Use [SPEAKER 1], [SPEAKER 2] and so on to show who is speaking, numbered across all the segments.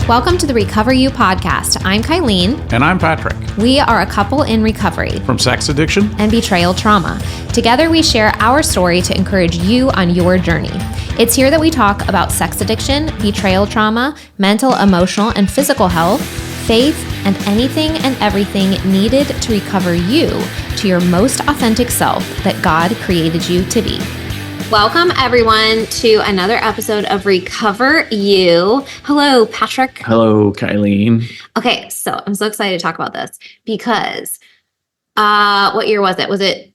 [SPEAKER 1] Welcome to the Recover You podcast. I'm Kylene.
[SPEAKER 2] And I'm Patrick.
[SPEAKER 1] We are a couple in recovery
[SPEAKER 2] from sex addiction
[SPEAKER 1] and betrayal trauma. Together, we share our story to encourage you on your journey. It's here that we talk about sex addiction, betrayal trauma, mental, emotional, and physical health, faith, and anything and everything needed to recover you to your most authentic self that God created you to be. Welcome, everyone, to another episode of Recover You. Hello, Patrick.
[SPEAKER 2] Hello, Kylene.
[SPEAKER 1] Okay, so I'm so excited to talk about this because what year was it? Was it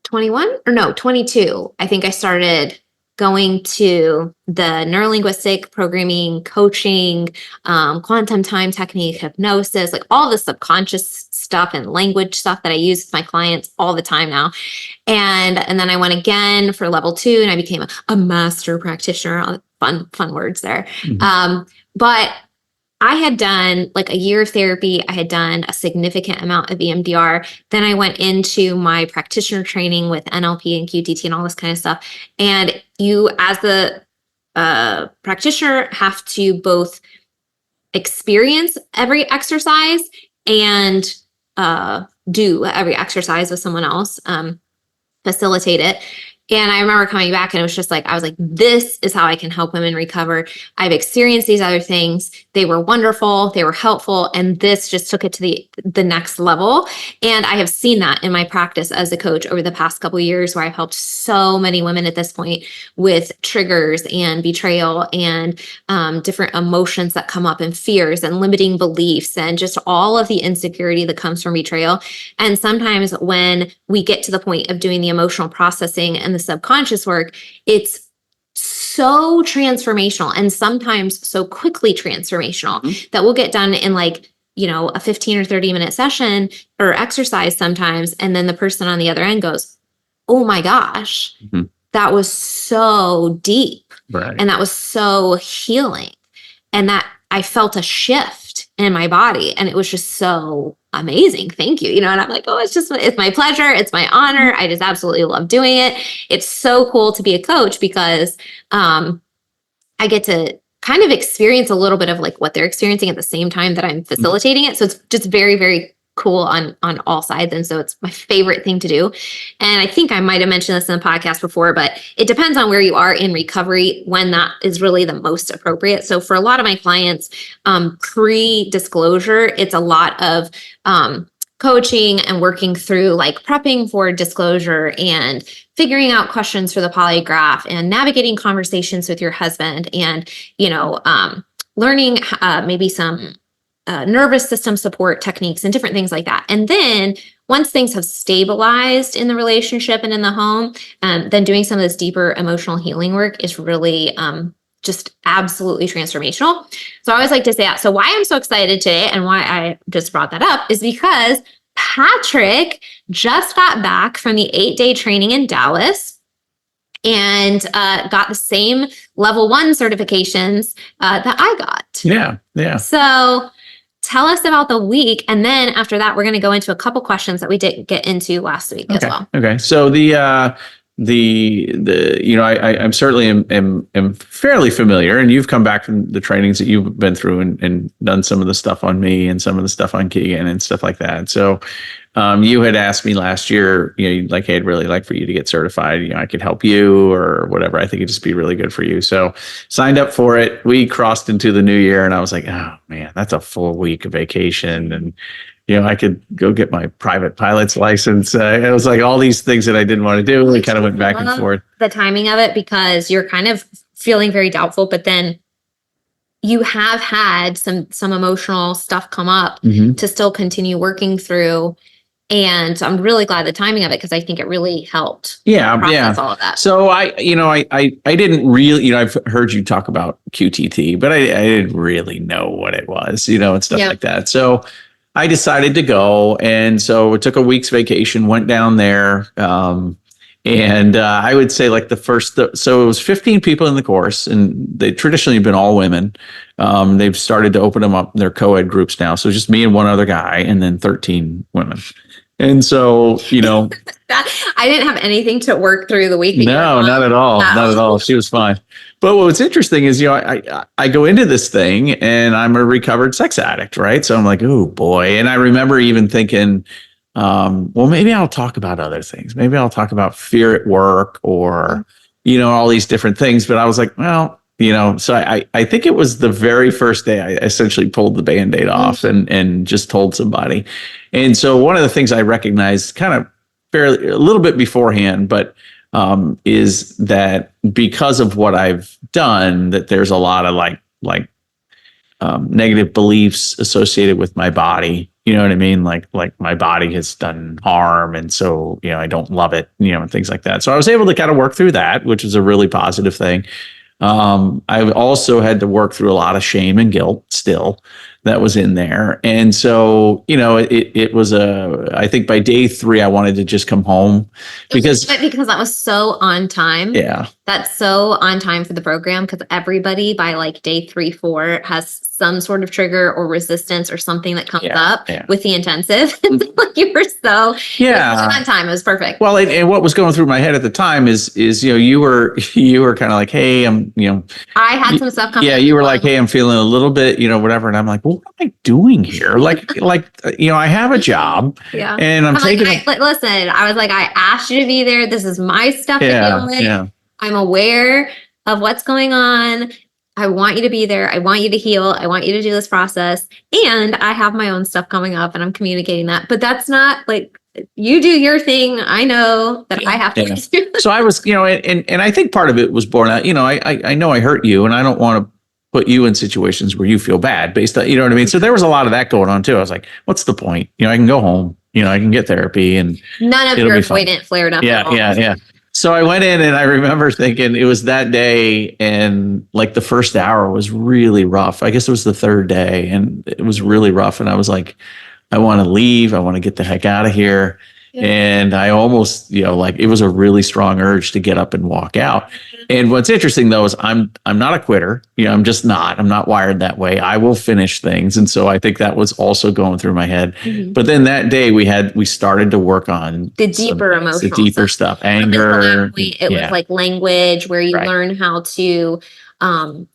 [SPEAKER 1] 21 or no, 22? I think I started going to the neurolinguistic programming, coaching, quantum time technique, hypnosis, like all the subconscious stuff and language stuff that I use with my clients all the time now. And then I went again for level 2 and I became a master practitioner. Fun words there.
[SPEAKER 2] Mm-hmm.
[SPEAKER 1] But I had done like a year of therapy. I had done a significant amount of EMDR. Then I went into my practitioner training with NLP and QTT and all this kind of stuff. And you, as the practitioner, have to both experience every exercise and do every exercise with someone else, facilitate it. And I remember coming back and it was just like, I was like, this is how I can help women recover. I've experienced these other things. They were wonderful. They were helpful. And this just took it to the next level. And I have seen that in my practice as a coach over the past couple of years where I've helped so many women at this point with triggers and betrayal and different emotions that come up and fears and limiting beliefs and just all of the insecurity that comes from betrayal. And sometimes when we get to the point of doing the emotional processing and the subconscious work, it's so transformational and sometimes so quickly transformational that we'll get done in like, a 15 or 30 minute session or exercise sometimes. And then the person on the other end goes, oh my gosh, that was so deep.
[SPEAKER 2] Right.
[SPEAKER 1] And that was so healing. And that I felt a shift in my body and it was just so amazing. Thank you. And I'm like, oh, it's my pleasure. It's my honor. I just absolutely love doing it. It's so cool to be a coach because I get to kind of experience a little bit of like what they're experiencing at the same time that I'm facilitating it. So it's just very, very cool on all sides. And so it's my favorite thing to do. And I think I might have mentioned this in the podcast before, but it depends on where you are in recovery when that is really the most appropriate. So for a lot of my clients, pre-disclosure, it's a lot of coaching and working through like prepping for disclosure and figuring out questions for the polygraph and navigating conversations with your husband and, learning maybe some nervous system support techniques and different things like that. And then once things have stabilized in the relationship and in the home, then doing some of this deeper emotional healing work is really just absolutely transformational. So I always like to say that. So why I'm so excited today and why I just brought that up is because Patrick just got back from the 8-day training in Dallas and got the same level 1 certifications that I got.
[SPEAKER 2] Yeah.
[SPEAKER 1] So tell us about the week. And then after that, we're going to go into a couple questions that we didn't get into last week as well.
[SPEAKER 2] Okay. So I'm certainly am fairly familiar, and you've come back from the trainings that you've been through and done some of the stuff on me and some of the stuff on Keegan and stuff like that. So you had asked me last year, like, hey, I'd really like for you to get certified. I could help you or whatever. I think it'd just be really good for you. So signed up for it. We crossed into the new year and I was like, oh man, that's a full week of vacation. And, I could go get my private pilot's license. It was like all these things that I didn't want to do. We kind of went back and forth.
[SPEAKER 1] The timing of it, because you're kind of feeling very doubtful, but then you have had some emotional stuff come up to still continue working through. And so I'm really glad the timing of it because I think it really helped process all of that.
[SPEAKER 2] So I didn't really, I've heard you talk about QTT, but I didn't really know what it was, and stuff like that. So I decided to go. And so I took a week's vacation, went down there. And I would say like so it was 15 people in the course and they traditionally have been all women. They've started to open them up, their co-ed groups now. So just me and one other guy and then 13 women. And so,
[SPEAKER 1] I didn't have anything to work through the week.
[SPEAKER 2] No, not at all. Not at all. She was fine. But what's interesting is, I go into this thing and I'm a recovered sex addict, right? So I'm like, oh boy. And I remember even thinking, well, maybe I'll talk about other things. Maybe I'll talk about fear at work or, all these different things. But I was like, well, so I think it was the very first day I essentially pulled the Band-Aid off and just told somebody. And so one of the things I recognized kind of fairly a little bit beforehand, but is that because of what I've done, that there's a lot of like negative beliefs associated with my body. You know what I mean? Like my body has done harm, and so I don't love it. And things like that. So I was able to kind of work through that, which was a really positive thing. I've also had to work through a lot of shame and guilt still that was in there. And so, it was I think by day 3, I wanted to just come home because
[SPEAKER 1] that was so on time.
[SPEAKER 2] Yeah.
[SPEAKER 1] That's so on time for the program because everybody by like day 3, 4 has some sort of trigger or resistance or something that comes up with the intensive. Like you were so on time. It was perfect.
[SPEAKER 2] Well, and what was going through my head at the time is you were kind of like, hey,
[SPEAKER 1] I had some stuff coming.
[SPEAKER 2] Yeah, you were like, hey, I'm feeling a little bit, whatever. And I'm like, well, what am I doing here? I have a job.
[SPEAKER 1] Yeah.
[SPEAKER 2] And I'm taking
[SPEAKER 1] listen, I was like, I asked you to be there. This is my stuff to deal with.
[SPEAKER 2] Yeah.
[SPEAKER 1] I'm aware of what's going on. I want you to be there. I want you to heal. I want you to do this process. And I have my own stuff coming up and I'm communicating that. But that's not like you do your thing. I know that I have to.
[SPEAKER 2] Yeah. So I was, and I think part of it was born out, I know I hurt you and I don't want to put you in situations where you feel bad based on, you know what I mean? So there was a lot of that going on too. I was like, what's the point? I can go home, I can get therapy and
[SPEAKER 1] none of your avoidant flared up.
[SPEAKER 2] Yeah. So I went in and I remember thinking it was that day and like the first hour was really rough. I guess it was the third day and it was really rough. And I was like, I want to leave. I want to get the heck out of here. Yeah. And I almost, it was a really strong urge to get up and walk out. And what's interesting though, is I'm not a quitter. I'm just not. I'm not wired that way. I will finish things. And so I think that was also going through my head. Mm-hmm. But then that day we started to work on
[SPEAKER 1] the deeper emotional,
[SPEAKER 2] the deeper stuff, anger.
[SPEAKER 1] It was like language where you learn how to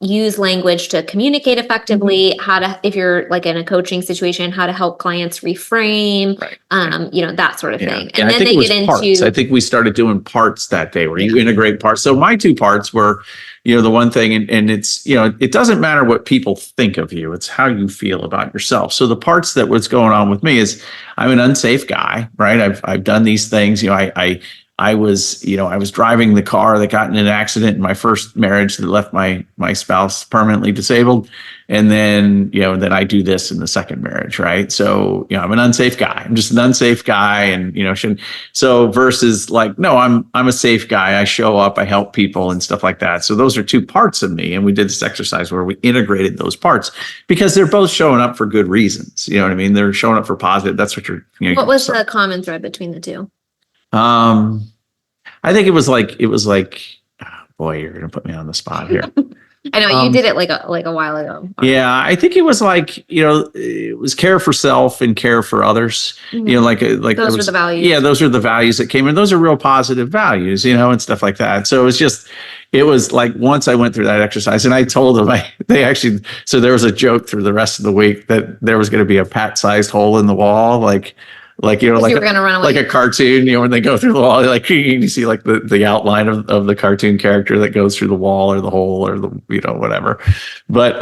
[SPEAKER 1] use language to communicate effectively, how to, if you're like in a coaching situation, how to help clients reframe, that sort of thing. And then they get into
[SPEAKER 2] parts. I think we started doing parts that day where you integrate parts. So my 2 parts were, the one thing, and it's, it doesn't matter what people think of you. It's how you feel about yourself. So the parts that was going on with me is I'm an unsafe guy, right? I've done these things, I was driving the car that got in an accident in my first marriage that left my spouse permanently disabled. And then, then I do this in the second marriage, right? So, I'm an unsafe guy. I'm just an unsafe guy and, so versus like, no, I'm a safe guy. I show up, I help people and stuff like that. So those are 2 parts of me. And we did this exercise where we integrated those parts because they're both showing up for good reasons. You know what I mean? They're showing up for positive. That's what you're,
[SPEAKER 1] what was the common thread between the 2?
[SPEAKER 2] I think it was like, oh boy, you're going to put me on the spot here.
[SPEAKER 1] I know you did it like a while ago.
[SPEAKER 2] Yeah. I think it was like, it was care for self and care for others,
[SPEAKER 1] Mm-hmm. Like those were the values.
[SPEAKER 2] Yeah. Those are the values that came in. Those are real positive values, and stuff like that. So it was like, once I went through that exercise and I told them, so there was a joke through the rest of the week that there was going to be a Pat-sized hole in the wall, like you were gonna run away. Like a cartoon, when they go through the wall, like you see like the outline of the cartoon character that goes through the wall or the hole or the whatever. But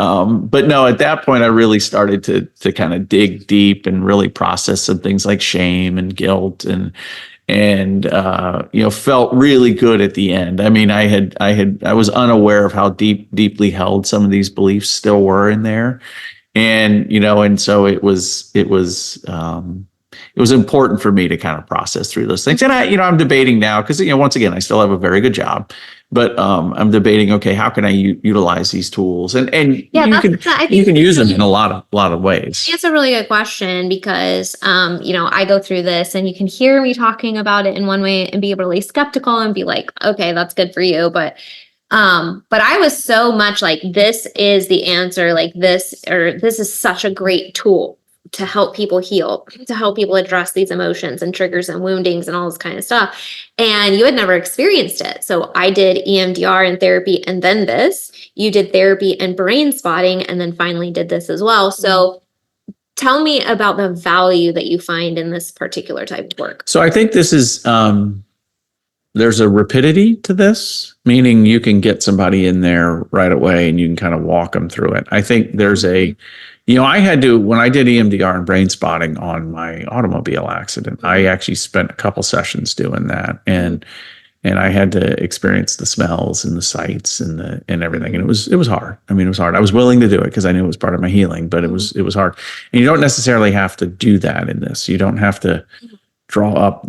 [SPEAKER 2] no, at that point I really started to kind of dig deep and really process some things like shame and guilt and felt really good at the end. I mean, I was unaware of how deeply held some of these beliefs still were in there. And so it was important for me to kind of process through those things. And I'm debating now because, once again, I still have a very good job, but I'm debating, okay, how can I utilize these tools? And you can use them in a lot of ways.
[SPEAKER 1] That's a really good question because, I go through this and you can hear me talking about it in one way and be really skeptical and be like, okay, that's good for you. But I was so much like, this is the answer, like this is such a great tool to help people heal, to help people address these emotions and triggers and woundings and all this kind of stuff. And you had never experienced it. So I did EMDR and therapy and then this. You did therapy and brain spotting and then finally did this as well. So tell me about the value that you find in this particular type of work.
[SPEAKER 2] So I think this is, there's a rapidity to this, meaning you can get somebody in there right away and you can kind of walk them through it. I think there's I had to, when I did EMDR and brain spotting on my automobile accident, I actually spent a couple sessions doing that. And I had to experience the smells and the sights and everything. And it was hard. I mean, it was hard. I was willing to do it because I knew it was part of my healing, but it was hard. And you don't necessarily have to do that in this. You don't have to draw up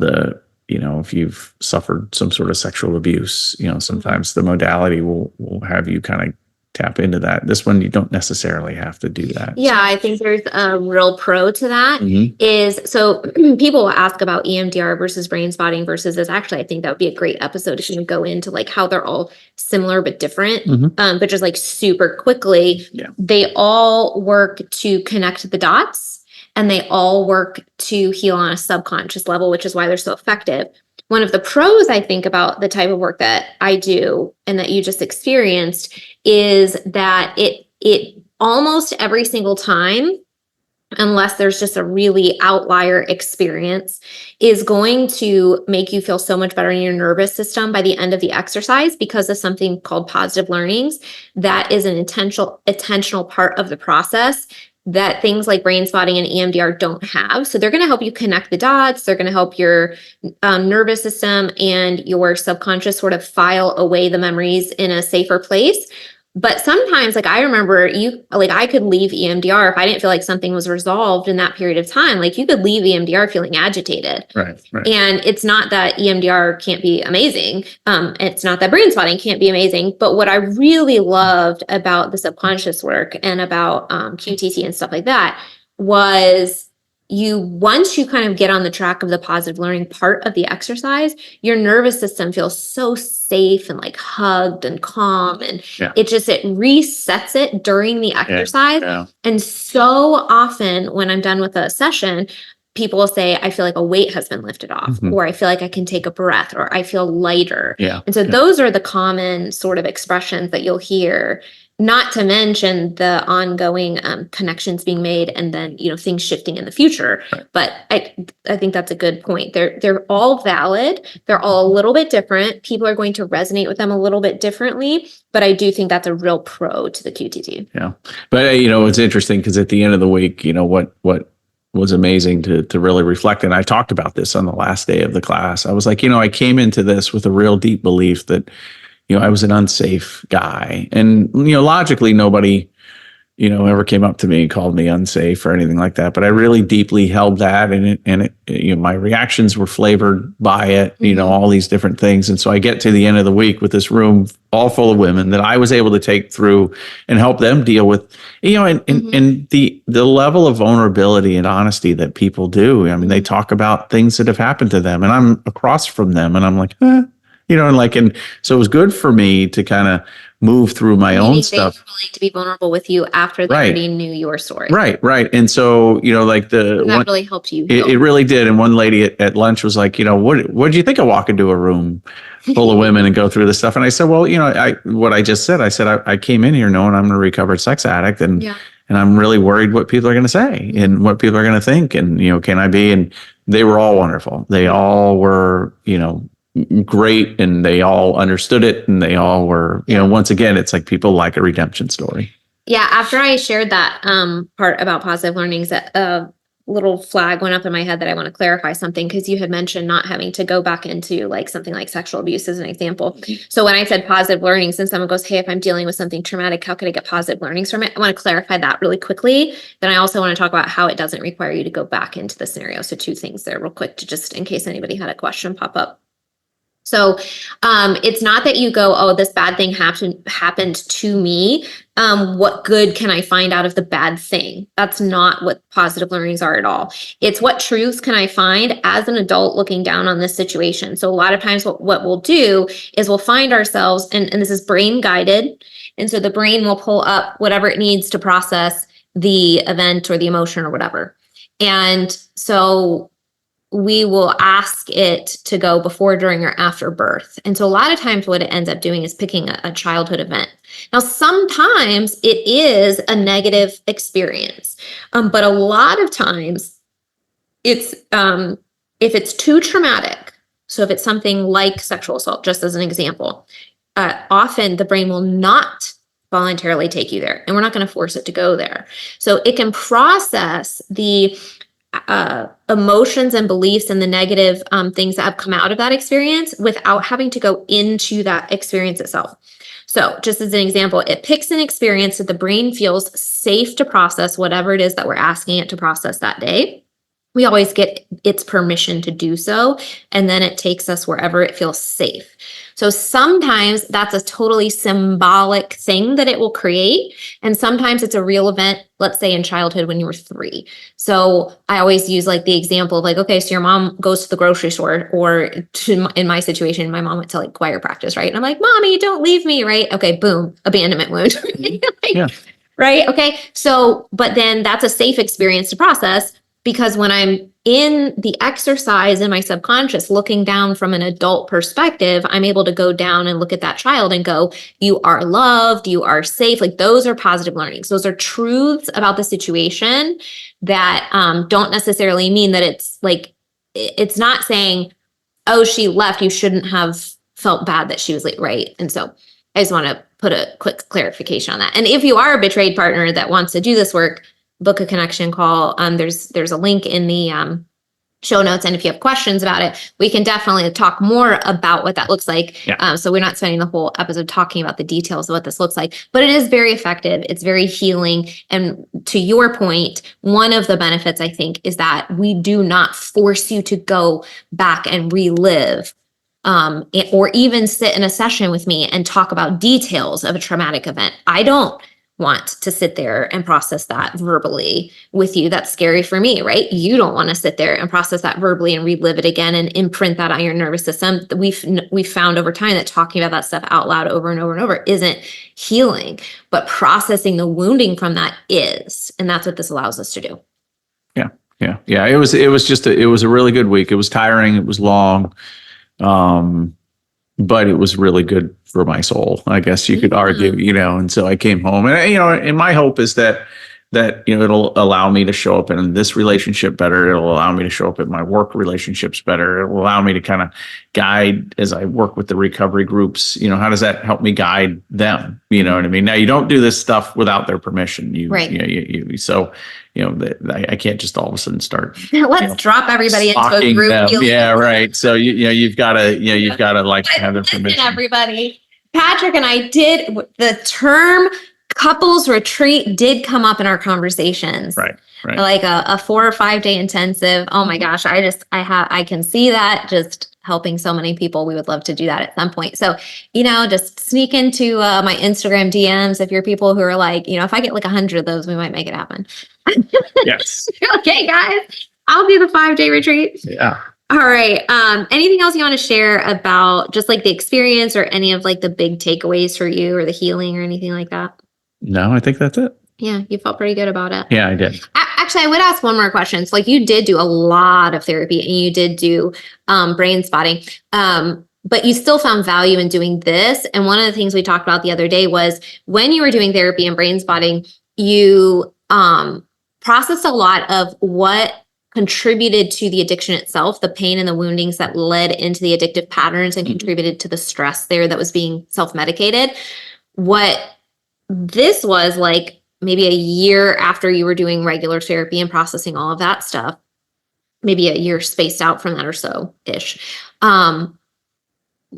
[SPEAKER 2] if you've suffered some sort of sexual abuse, sometimes the modality will have you kind of tap into that. This one, you don't necessarily have to do that.
[SPEAKER 1] Yeah, I think there's a real pro to that is, so people will ask about EMDR versus brain spotting versus this. Actually, I think that would be a great episode if you can go into like how they're all similar but different, but just like super quickly.
[SPEAKER 2] Yeah.
[SPEAKER 1] They all work to connect the dots and they all work to heal on a subconscious level, which is why they're so effective. One of the pros, I think, about the type of work that I do and that you just experienced is that it almost every single time, unless there's just a really outlier experience, is going to make you feel so much better in your nervous system by the end of the exercise because of something called positive learnings. That is an intentional part of the process that things like brain spotting and EMDR don't have. So they're going to help you connect the dots. They're going to help your nervous system and your subconscious sort of file away the memories in a safer place. But sometimes, like I remember I could leave EMDR if I didn't feel like something was resolved in that period of time. Like you could leave EMDR feeling agitated.
[SPEAKER 2] Right.
[SPEAKER 1] And it's not that EMDR can't be amazing. It's not that brain spotting can't be amazing. But what I really loved about the subconscious work and about QTT and stuff like that was once you kind of get on the track of the positive learning part of the exercise, your nervous system feels so safe and like hugged and calm. And it resets it during the exercise. Yeah. And so often when I'm done with a session, people will say, I feel like a weight has been lifted off, or I feel like I can take a breath, or I feel lighter. Yeah. And so those are the common sort of expressions that you'll hear. Not to mention the ongoing connections being made and then, things shifting in the future. Right. But I think that's a good point. They're all valid. They're all a little bit different. People are going to resonate with them a little bit differently. But I do think that's a real pro to the QTT.
[SPEAKER 2] Yeah. But, it's interesting because at the end of the week, what was amazing to really reflect. And I talked about this on the last day of the class. I was like, I came into this with a real deep belief that I was an unsafe guy. And, logically, nobody, ever came up to me and called me unsafe or anything like that. But I really deeply held that. And my reactions were flavored by it, all these different things. And so I get to the end of the week with this room all full of women that I was able to take through and help them deal with, and the level of vulnerability and honesty that people do. I mean, they talk about things that have happened to them and I'm across from them and I'm like, and so it was good for me to kind of move through my own stuff.
[SPEAKER 1] They were willing to be vulnerable with you after they already knew your story.
[SPEAKER 2] Right. And so, that
[SPEAKER 1] really helped you.
[SPEAKER 2] It really did. And one lady at lunch was like, what did you think of walking to a room full of women and go through this stuff? And I said, well, what I just said, I came in here knowing I'm a recovered sex addict and I'm really worried what people are going to say and what people are going to think. And, can I be? And they were all wonderful. They all were, great, and they all understood it, and they all were, once again, it's like people like a redemption story.
[SPEAKER 1] Yeah, after I shared that part about positive learnings, a little flag went up in my head that I want to clarify something, because you had mentioned not having to go back into like something like sexual abuse as an example. So when I said positive learnings, and someone goes, hey, if I'm dealing with something traumatic, how could I get positive learnings from it? I want to clarify that really quickly. Then I also want to talk about how it doesn't require you to go back into the scenario. So 2 things there real quick, to just in case anybody had a question pop up. So it's not that you go, oh, this bad thing happened to me. What good can I find out of the bad thing? That's not what positive learnings are at all. It's what truths can I find as an adult looking down on this situation. So a lot of times what we'll do is we'll find ourselves, and this is brain guided. And so the brain will pull up whatever it needs to process the event or the emotion or whatever. And so we will ask it to go before, during, or after birth. And so a lot of times what it ends up doing is picking a childhood event. Now, sometimes it is a negative experience, but a lot of times it's if it's too traumatic. So if it's something like sexual assault, just as an example, often the brain will not voluntarily take you there, and we're not going to force it to go there. So it can process the emotions and beliefs and the negative things that have come out of that experience without having to go into that experience itself. So just as an example, it picks an experience that the brain feels safe to process, whatever it is that we're asking it to process that day. We always get its permission to do so, and then it takes us wherever it feels safe. So sometimes that's a totally symbolic thing that it will create, and sometimes it's a real event, let's say in childhood when you were 3. So I always use like the example of like, okay, so your mom goes to the grocery store, or in my situation, my mom went to like choir practice, right? And I'm like, Mommy, don't leave me, right? Okay, boom, abandonment wound. Like,
[SPEAKER 2] Yeah.
[SPEAKER 1] Right? Okay, so, but then that's a safe experience to process, because when I'm in the exercise in my subconscious, looking down from an adult perspective, I'm able to go down and look at that child and go, you are loved, you are safe. Like those are positive learnings. Those are truths about the situation that don't necessarily mean that it's like, it's not saying, oh, she left, you shouldn't have felt bad that she was late, right? And so I just want to put a quick clarification on that. And if you are a betrayed partner that wants to do this work, book a connection call. There's a link in the show notes. And if you have questions about it, we can definitely talk more about what that looks like.
[SPEAKER 2] Yeah.
[SPEAKER 1] So we're not spending the whole episode talking about the details of what this looks like, but it is very effective. It's very healing. And to your point, one of the benefits, I think, is that we do not force you to go back and relive or even sit in a session with me and talk about details of a traumatic event. I don't want to sit there and process that verbally with you. That's scary for me, right? You don't want to sit there and process that verbally and relive it again and imprint that on your nervous system. We've found over time that talking about that stuff out loud over and over and over isn't healing, but processing the wounding from that is, and that's what this allows us to do.
[SPEAKER 2] Yeah. It was a really good week. It was tiring. It was long. But it was really good for my soul, I guess you could argue, and so I came home and, and my hope is that, it'll allow me to show up in this relationship better. It'll allow me to show up in my work relationships better. It will allow me to kind of guide as I work with the recovery groups. How does that help me guide them? You know what I mean? Now you don't do this stuff without their permission. I can't just all of a sudden start.
[SPEAKER 1] Let's drop everybody into a group.
[SPEAKER 2] Yeah, right. So you've got to like have their permission.
[SPEAKER 1] Everybody, Patrick and I did the term couples retreat did come up in our conversations.
[SPEAKER 2] Right.
[SPEAKER 1] Like a 4 or 5 day intensive. Oh my gosh, I can see that just helping so many people. We would love to do that at some point. So, just sneak into my Instagram DMs if you're people who are like, if I get like 100 of those, we might make it happen.
[SPEAKER 2] Yes.
[SPEAKER 1] Okay, guys, I'll do the 5 day retreat.
[SPEAKER 2] Yeah.
[SPEAKER 1] All right. Anything else you want to share about just like the experience or any of like the big takeaways for you or the healing or anything like that?
[SPEAKER 2] No, I think that's it.
[SPEAKER 1] Yeah, you felt pretty good about it.
[SPEAKER 2] Yeah, I did.
[SPEAKER 1] Actually, I would ask one more question. So, like, you did do a lot of therapy and you did do brain spotting, but you still found value in doing this. And one of the things we talked about the other day was when you were doing therapy and brain spotting, you processed a lot of what contributed to the addiction itself, the pain and the woundings that led into the addictive patterns and contributed to the stress there that was being self-medicated. What this was like maybe a year after you were doing regular therapy and processing all of that stuff, maybe a year spaced out from that or so-ish.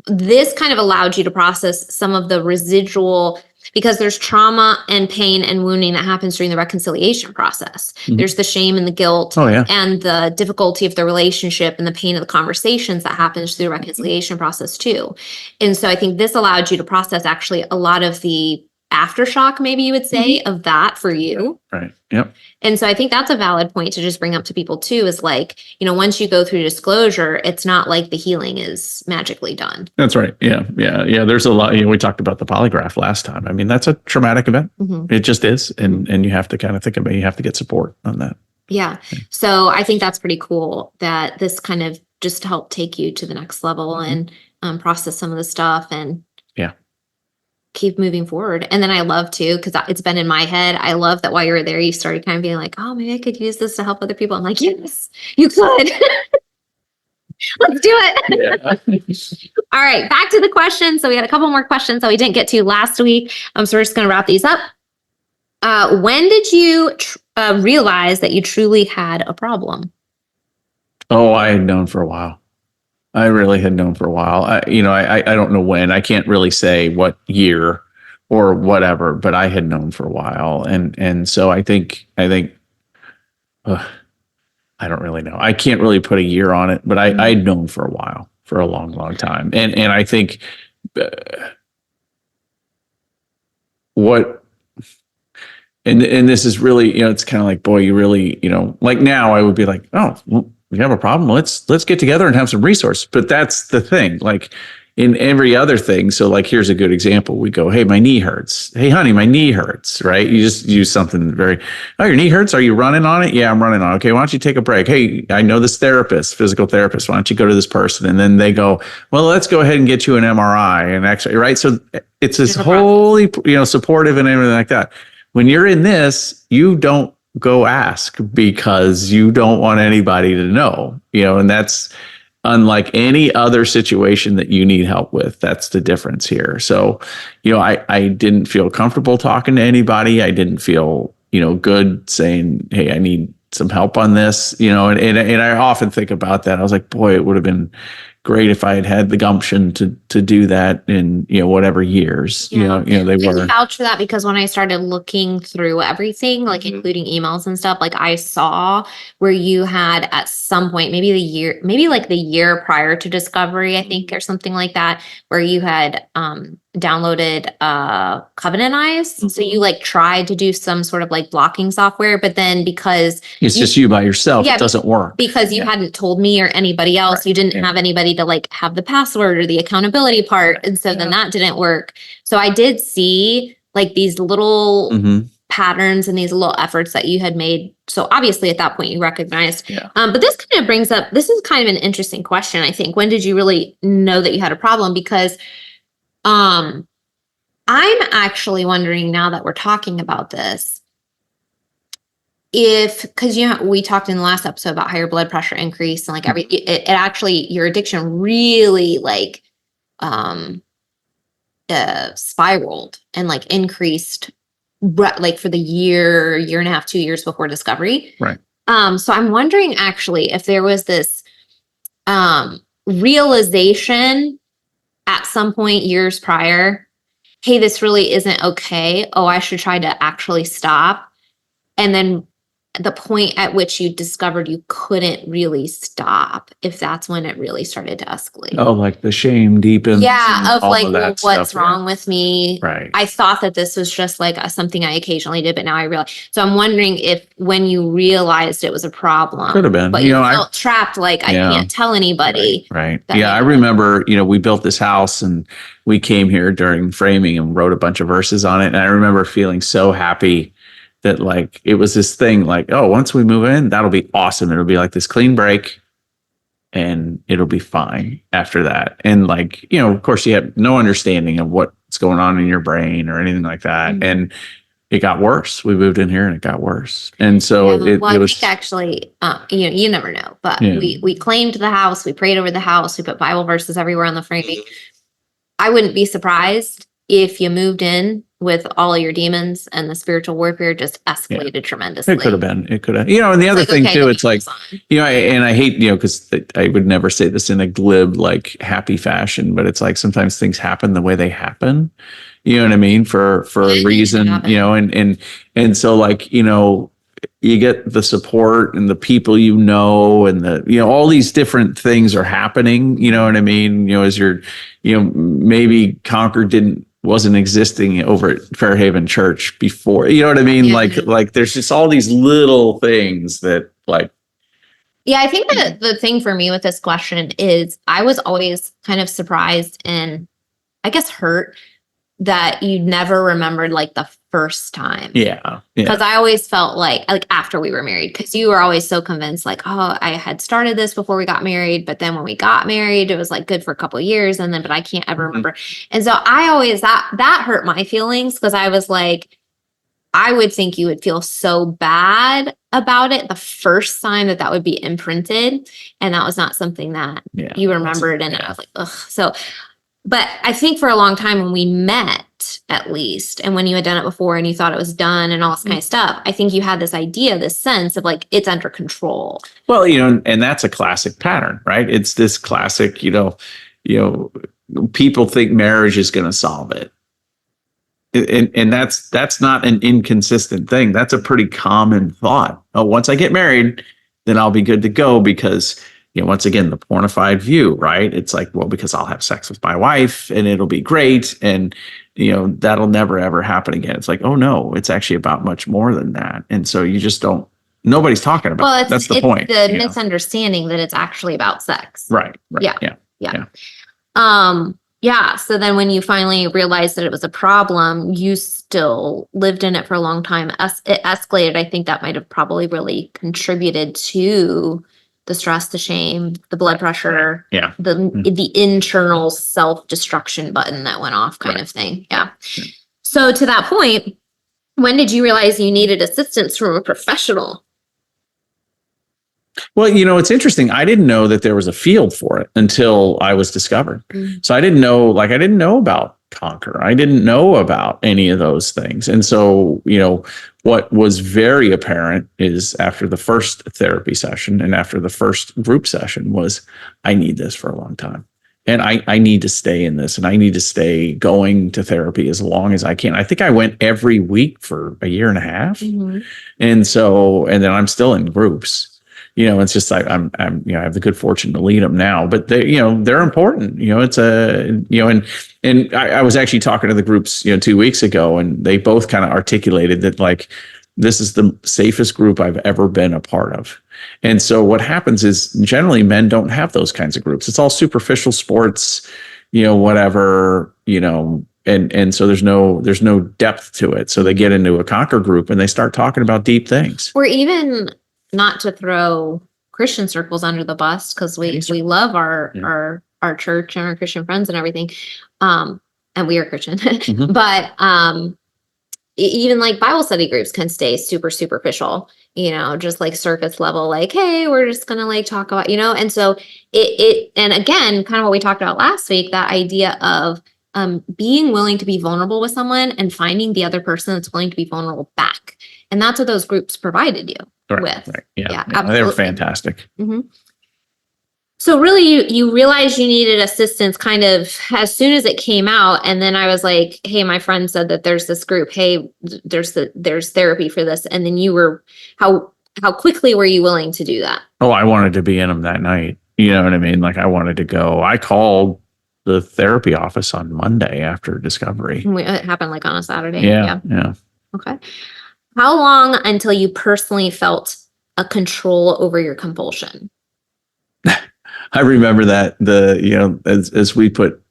[SPEAKER 1] This kind of allowed you to process some of the residual, because there's trauma and pain and wounding that happens during the reconciliation process. Mm-hmm. There's the shame and the guilt and the difficulty of the relationship and the pain of the conversations that happens through the reconciliation process too. And so I think this allowed you to process actually a lot of the aftershock, maybe you would say, of that for you.
[SPEAKER 2] Right. Yep.
[SPEAKER 1] And so I think that's a valid point to just bring up to people too, is like, once you go through disclosure, it's not like the healing is magically done.
[SPEAKER 2] That's right. Yeah. There's a lot, we talked about the polygraph last time. I mean, that's a traumatic event. Mm-hmm. It just is. And you have to kind of think about, you have to get support on that.
[SPEAKER 1] Yeah. So I think that's pretty cool that this kind of just helped take you to the next level and process some of the stuff and
[SPEAKER 2] Yeah.
[SPEAKER 1] keep moving forward. And then I love too, because it's been in my head. I love that while you were there, you started kind of being like, oh, maybe I could use this to help other people. I'm like, yes, you could. Let's do it.
[SPEAKER 2] Yeah.
[SPEAKER 1] All right. Back to the questions. So we had a couple more questions that we didn't get to last week. So we're just going to wrap these up. When did you realize that you truly had a problem?
[SPEAKER 2] Oh, I had known for a while. I really had known for a while. I don't know when. I can't really say what year or whatever, but I had known for a while, and so uh, I don't really know. I can't really put a year on it, but I'd known for a while, for a long, long time, and I think uh, what. And this is really, it's kind of like, boy, you really, like now I would be like, oh, well, we have a problem. Let's get together and have some resources. But that's the thing, like in every other thing. So like, here's a good example. We go, hey, my knee hurts. Hey, honey, my knee hurts, right? You just use something oh, your knee hurts. Are you running on it? Yeah, I'm running on it. Okay, why don't you take a break? Hey, I know this physical therapist. Why don't you go to this person? And then they go, well, let's go ahead and get you an MRI and X-ray, right? So it's this wholly, supportive and everything like that. When you're in this, you don't go ask because you don't want anybody to know, and that's unlike any other situation that you need help with. That's the difference here. So, I didn't feel comfortable talking to anybody. I didn't feel, good saying, hey, I need some help on this, and I often think about that. I was like, boy, it would have been great if I had the gumption to do that in whatever years they
[SPEAKER 1] I
[SPEAKER 2] were.
[SPEAKER 1] vouch for that because when I started looking through everything, like including emails and stuff, like I saw where you had at some point, maybe like the year prior to discovery, I think, or something like that, where you had downloaded Covenant Eyes. So you like tried to do some sort of like blocking software, but then because
[SPEAKER 2] it's just you by yourself, it doesn't work
[SPEAKER 1] because you hadn't told me or anybody else,
[SPEAKER 2] Right.
[SPEAKER 1] you didn't have anybody to like have the password or the accountability part. And so then that didn't work. So I did see like these little patterns and these little efforts that you had made. So obviously at that point you recognized. But this kind of brings up, this is kind of an interesting question, I think. When did you really know that you had a problem? Because I'm actually wondering now that we're talking about this, because we talked in the last episode about how your blood pressure increased and like it actually, your addiction really like spiraled and like increased like for the year and a half, 2 years before discovery.
[SPEAKER 2] Right.
[SPEAKER 1] So I'm wondering actually if there was this realization at some point years prior, hey, this really isn't okay. Oh, I should try to actually stop. And then the point at which you discovered you couldn't really stop, if that's when it really started to escalate.
[SPEAKER 2] Oh, like the shame deepens.
[SPEAKER 1] Yeah, of like, well, what's
[SPEAKER 2] stuff,
[SPEAKER 1] wrong with me?
[SPEAKER 2] Right.
[SPEAKER 1] I thought that this was just like something I occasionally did, but now I realize. So I'm wondering if when you realized it was a problem,
[SPEAKER 2] could have been,
[SPEAKER 1] but you felt trapped, like I can't tell anybody.
[SPEAKER 2] Right. Yeah, I remember, we built this house and we came here during framing and wrote a bunch of verses on it. And I remember feeling so happy that like it was this thing like, oh, once we move in, that'll be awesome. It'll be like this clean break and it'll be fine after that. And like, of course you have no understanding of what's going on in your brain or anything like that. And it got worse. We moved in here and it got worse. And so it was,
[SPEAKER 1] I think actually, you never know, but we claimed the house, we prayed over the house, we put Bible verses everywhere on the framing. I wouldn't be surprised if you moved in with all of your demons and the spiritual warfare just escalated tremendously.
[SPEAKER 2] It could have been. It could have. And the other thing too, it's like, and I hate, because I would never say this in a glib, like happy fashion, but it's like sometimes things happen the way they happen. You know what I mean? For a reason, and so like, you get the support and the people, and all these different things are happening, you know what I mean? As you're, maybe Concord wasn't existing over at Fairhaven Church before, you know what I mean? Like there's just all these little things that like.
[SPEAKER 1] Yeah, I think that the thing for me with this question is I was always kind of surprised and I guess hurt that you never remembered like the first time.
[SPEAKER 2] Yeah.
[SPEAKER 1] Because I always felt like after we were married, because you were always so convinced, like, oh, I had started this before we got married, but then when we got married, it was like good for a couple of years, and then but I can't ever remember. And so I always that hurt my feelings because I was like, I would think you would feel so bad about it the first time that would be imprinted, and that was not something that you remembered. And I was like, ugh. So, but I think for a long time when we met, at least, and when you had done it before and you thought it was done and all this kind of stuff, I think you had this idea, this sense of like, it's under control.
[SPEAKER 2] Well, and that's a classic pattern, right? It's this classic, people think marriage is going to solve it. And that's not an inconsistent thing. That's a pretty common thought. Oh, once I get married, then I'll be good to go because, once again, the pornified view, right? It's like, well, because I'll have sex with my wife and it'll be great. And, that'll never, ever happen again. It's like, oh no, it's actually about much more than that. And so you just nobody's talking about it. That's the point.
[SPEAKER 1] The misunderstanding that it's actually about sex.
[SPEAKER 2] Right.
[SPEAKER 1] Yeah. Yeah. So then when you finally realized that it was a problem, you still lived in it for a long time. It escalated. I think that might have probably really contributed to the stress, the shame, the blood pressure, the internal self-destruction button that went off kind of thing. Yeah. So to that point, when did you realize you needed assistance from a professional?
[SPEAKER 2] Well, it's interesting. I didn't know that there was a field for it until I was discovered. So I didn't know about Conquer. I didn't know about any of those things. And so, what was very apparent is after the first therapy session and after the first group session was, I need this for a long time. And I need to stay in this, and I need to stay going to therapy as long as I can. I think I went every week for a year and a half. And then I'm still in groups. It's just like I have the good fortune to lead them now, but they're important. It's and I was actually talking to the groups 2 weeks ago, and they both kind of articulated that like this is the safest group I've ever been a part of. And so what happens is generally men don't have those kinds of groups. It's all superficial sports, whatever, and so there's no depth to it. So they get into a Conquer group and they start talking about deep things.
[SPEAKER 1] Or even, not to throw Christian circles under the bus, because we love our church and our Christian friends and everything. And we are Christian, but even like Bible study groups can stay super superficial, just like surface level, like, hey, we're just going to like talk about, and so and again, kind of what we talked about last week, that idea of being willing to be vulnerable with someone and finding the other person that's willing to be vulnerable back. And that's what those groups provided you with.
[SPEAKER 2] Right. Yeah, they were fantastic.
[SPEAKER 1] So really, you realized you needed assistance kind of as soon as it came out. And then I was like, hey, my friend said that there's this group. Hey, there's therapy for this. And then you were, how quickly were you willing to do that?
[SPEAKER 2] Oh, I wanted to be in them that night. You know what I mean? Like I wanted to go. I called the therapy office on Monday after discovery.
[SPEAKER 1] It happened like on a Saturday.
[SPEAKER 2] Yeah.
[SPEAKER 1] Okay. How long until you personally felt a control over your compulsion?
[SPEAKER 2] I remember that as we put,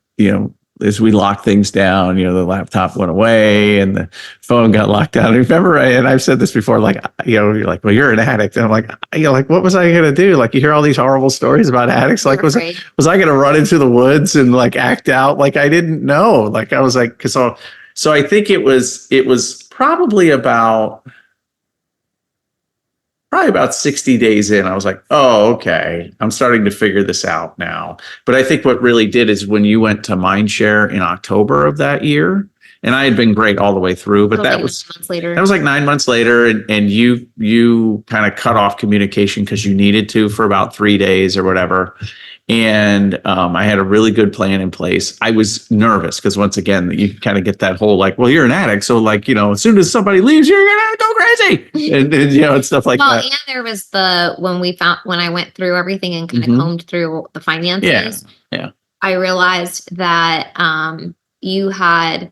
[SPEAKER 2] as we locked things down, the laptop went away and the phone got locked down. I remember, and I've said this before, like, you're like, well, you're an addict. And I'm like, like, what was I going to do? Like, you hear all these horrible stories about addicts. Like, was I going to run into the woods and like act out? Like, I didn't know. Like, I was like, so I think it was probably about 60 days in, I was like, oh, okay, I'm starting to figure this out now. But I think what really did is when you went to Mindshare in October of that year, and I had been great all the way through, but that was
[SPEAKER 1] 9 months later.
[SPEAKER 2] That was like 9 months later, and you kind of cut off communication because you needed to for about 3 days or whatever. And I had a really good plan in place. I was nervous because once again, you kind of get that whole like, well, you're an addict. So like, as soon as somebody leaves, you're going to go crazy and stuff like that.
[SPEAKER 1] And there was when I went through everything and kind of combed through the finances, I realized that you had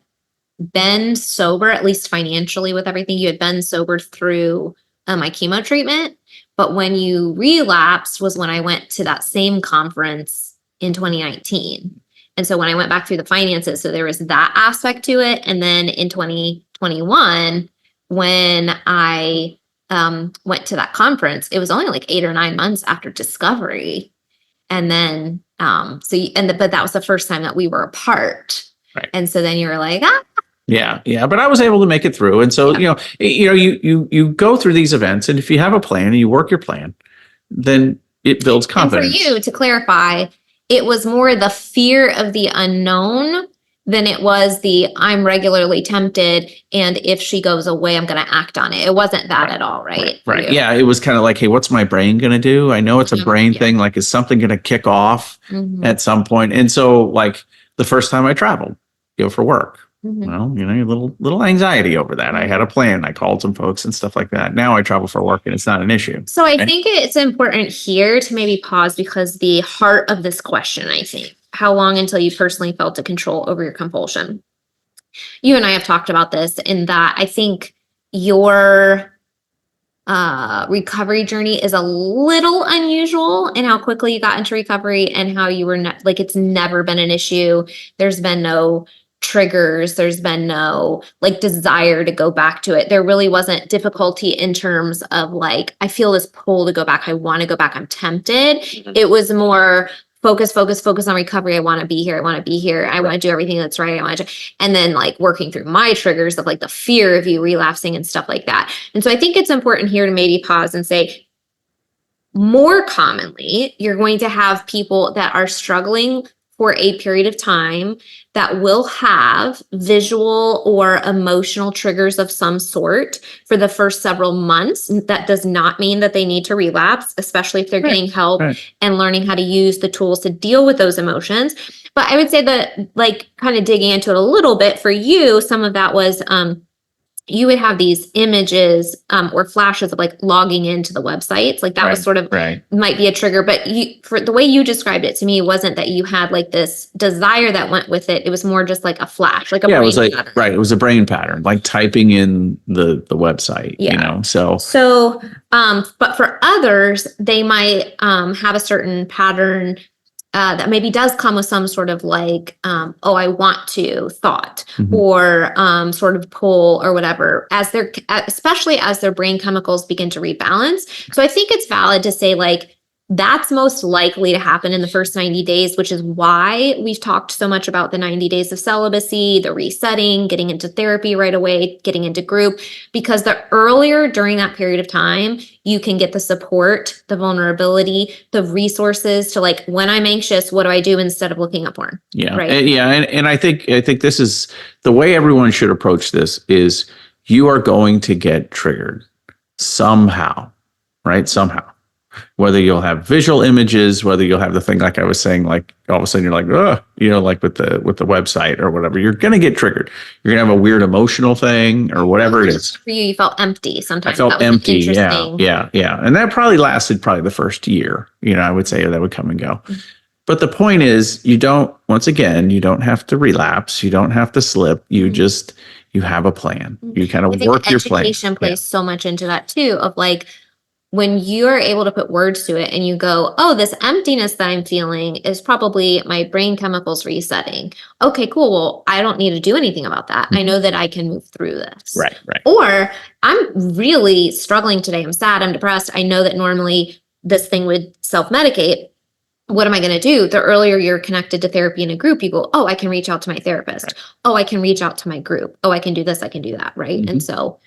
[SPEAKER 1] been sober, at least financially with everything. You had been sober through my chemo treatment. But when you relapsed was when I went to that same conference in 2019. And so when I went back through the finances, so there was that aspect to it. And then in 2021, when I went to that conference, it was only like 8 or 9 months after discovery. And then, but that was the first time that we were apart.
[SPEAKER 2] Right.
[SPEAKER 1] And so then you were like, ah.
[SPEAKER 2] Yeah. But I was able to make it through. And so, you go through these events, and if you have a plan and you work your plan, then it builds confidence.
[SPEAKER 1] And for you, to clarify, it was more the fear of the unknown than it was I'm regularly tempted, and if she goes away, I'm going to act on it. It wasn't that at all, right?
[SPEAKER 2] Right. Yeah. It was kind of like, hey, what's my brain going to do? I know it's a brain thing. Like, is something going to kick off at some point? And so, like, the first time I traveled, for work, well, a little anxiety over that. I had a plan. I called some folks and stuff like that. Now I travel for work and it's not an issue.
[SPEAKER 1] So I think it's important here to maybe pause, because the heart of this question, I think, how long until you personally felt a control over your compulsion? You and I have talked about this, in that I think your recovery journey is a little unusual in how quickly you got into recovery, and how you were it's never been an issue. There's been no triggers. There's been no desire to go back to it. There really wasn't difficulty in terms of I feel this pull to go back. I want to go back. I'm tempted. It was more focus on recovery. I want to be here. I want to be here. I want to do everything that's right. I want to, and then working through my triggers of the fear of you relapsing and stuff like that. And so I think it's important here to maybe pause and say, more commonly, you're going to have people that are struggling for a period of time that will have visual or emotional triggers of some sort for the first several months. That does not mean that they need to relapse, especially if they're getting help and learning how to use the tools to deal with those emotions. But I would say that, kind of digging into it a little bit, for you, some of that was you would have these images or flashes of logging into the websites. That was sort of might be a trigger, but for the way you described it to me, it wasn't that you had this desire that went with it. It was more just a flash, a brain
[SPEAKER 2] it was
[SPEAKER 1] pattern.
[SPEAKER 2] It was a brain pattern, typing in the website,
[SPEAKER 1] So, but for others, they might have a certain pattern that maybe does come with some sort of I want to thought, or sort of pull or whatever, especially as their brain chemicals begin to rebalance. So I think it's valid to say that's most likely to happen in the first 90 days, which is why we've talked so much about the 90 days of celibacy, the resetting, getting into therapy right away, getting into group, because the earlier during that period of time, you can get the support, the vulnerability, the resources to when I'm anxious, what do I do instead of looking up porn?
[SPEAKER 2] Yeah. Right. And I think this is the way everyone should approach this. Is you are going to get triggered somehow, right? Somehow. Whether you'll have visual images, whether you'll have the thing I was saying, all of a sudden you're with the website or whatever, you're going to get triggered. You're going to have a weird emotional thing or whatever it is.
[SPEAKER 1] For you felt empty sometimes.
[SPEAKER 2] I felt empty. Yeah. And that probably lasted the first year, I would say that would come and go. But the point is, you don't have to relapse. You don't have to slip. You you have a plan. You kind of work your plan.
[SPEAKER 1] Education plays so much into that too, of when you're able to put words to it and you go, oh, this emptiness that I'm feeling is probably my brain chemicals resetting. Okay, cool. Well, I don't need to do anything about that. I know that I can move through this.
[SPEAKER 2] Right.
[SPEAKER 1] Or I'm really struggling today. I'm sad. I'm depressed. I know that normally this thing would self-medicate. What am I going to do? The earlier you're connected to therapy in a group, you go, oh, I can reach out to my therapist. Right. Oh, I can reach out to my group. Oh, I can do this. I can do that. Right. And so